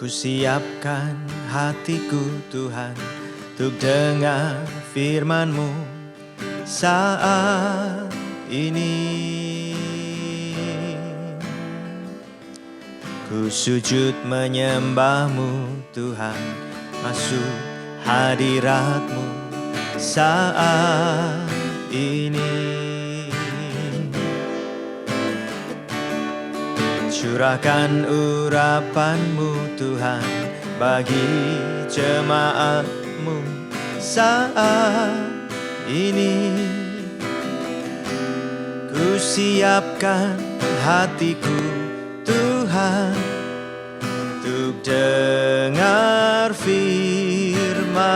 Ku siapkan hatiku Tuhan untuk dengar firman-Mu saat ini. Ku sujud menyembah-Mu Tuhan, masuk hadirat-Mu saat ini. Curahkan urapan-Mu Tuhan bagi jemaat-Mu saat ini. Ku siapkan hatiku Tuhan untuk dengar firman-Mu.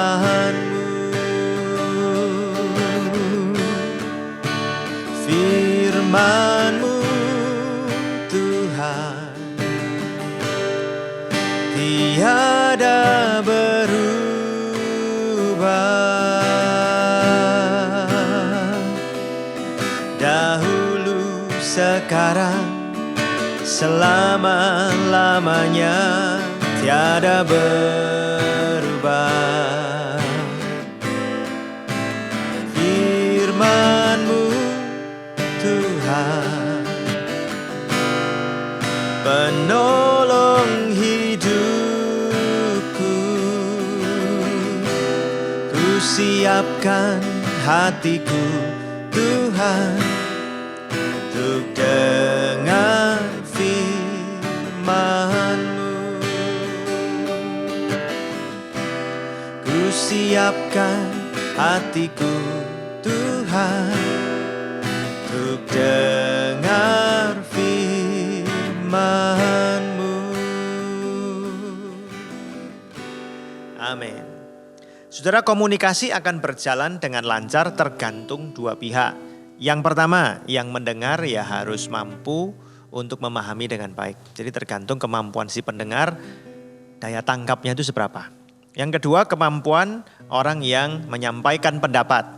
Firman-Mu Tuhan tiada berubah, dahulu sekarang selama-lamanya tiada berubah. Firman-Mu Tuhan penolong hidupku. Ku siapkan hatiku Tuhan untuk dengar firman-Mu. Ku siapkan hatiku Tuhan untuk dengar firman-Mu. Amin. Saudara, komunikasi akan berjalan dengan lancar tergantung dua pihak. Yang pertama, yang mendengar ya harus mampu untuk memahami dengan baik. Jadi tergantung kemampuan si pendengar, daya tangkapnya itu seberapa. Yang kedua, kemampuan orang yang menyampaikan pendapat.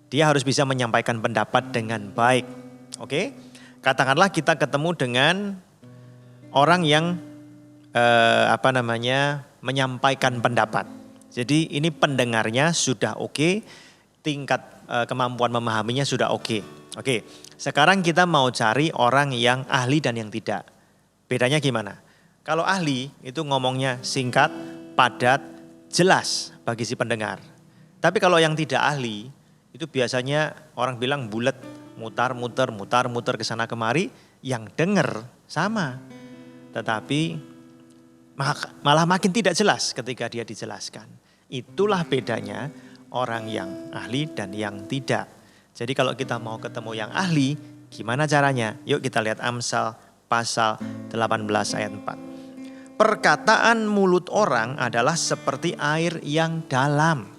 Dia harus bisa menyampaikan pendapat dengan baik. Oke? Katakanlah kita ketemu dengan orang yang menyampaikan pendapat. Jadi ini pendengarnya sudah oke, tingkat kemampuan memahaminya sudah oke. Oke, sekarang kita mau cari orang yang ahli dan yang tidak. Bedanya gimana? Kalau ahli itu ngomongnya singkat, padat, jelas bagi si pendengar. Tapi kalau yang tidak ahli itu biasanya orang bilang bulet, mutar-muter ke sana kemari, yang dengar sama. Tetapi malah makin tidak jelas ketika dia dijelaskan. Itulah bedanya orang yang ahli dan yang tidak. Jadi kalau kita mau ketemu yang ahli, gimana caranya? Yuk kita lihat Amsal pasal 18 ayat 4. Perkataan mulut orang adalah seperti air yang dalam.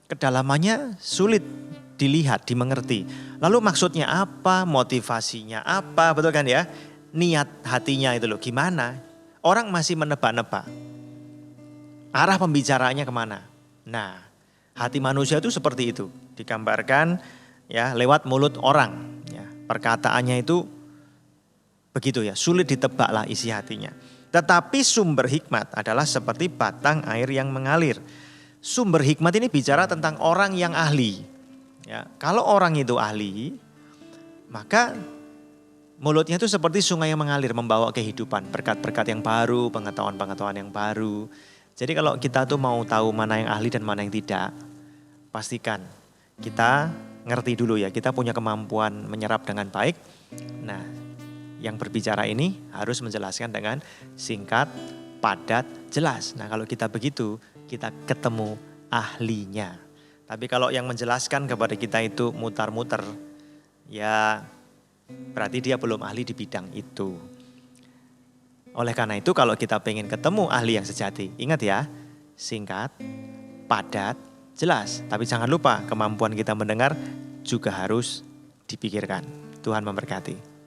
Kedalamannya sulit dilihat, dimengerti. Lalu maksudnya apa? Motivasinya apa? Betul kan ya? Niat hatinya itu loh, gimana? Orang masih menebak-nebak. Arah pembicaraannya kemana? Nah, hati manusia itu seperti itu. Digambarkan ya lewat mulut orang. Ya, perkataannya itu begitu ya, sulit ditebak lah isi hatinya. Tetapi sumber hikmat adalah seperti batang air yang mengalir. Sumber hikmat ini bicara tentang orang yang ahli. Ya, kalau orang itu ahli, maka mulutnya itu seperti sungai yang mengalir, membawa kehidupan, berkat-berkat yang baru, pengetahuan-pengetahuan yang baru. Jadi kalau kita tuh mau tahu mana yang ahli dan mana yang tidak, pastikan kita ngerti dulu ya, kita punya kemampuan menyerap dengan baik. Nah, yang berbicara ini harus menjelaskan dengan singkat, padat, jelas. Nah, kalau kita begitu, kita ketemu ahlinya. Tapi kalau yang menjelaskan kepada kita itu mutar-muter, ya berarti dia belum ahli di bidang itu. Oleh karena itu kalau kita pengen ketemu ahli yang sejati, ingat ya, singkat, padat, jelas. Tapi jangan lupa kemampuan kita mendengar juga harus dipikirkan. Tuhan memberkati.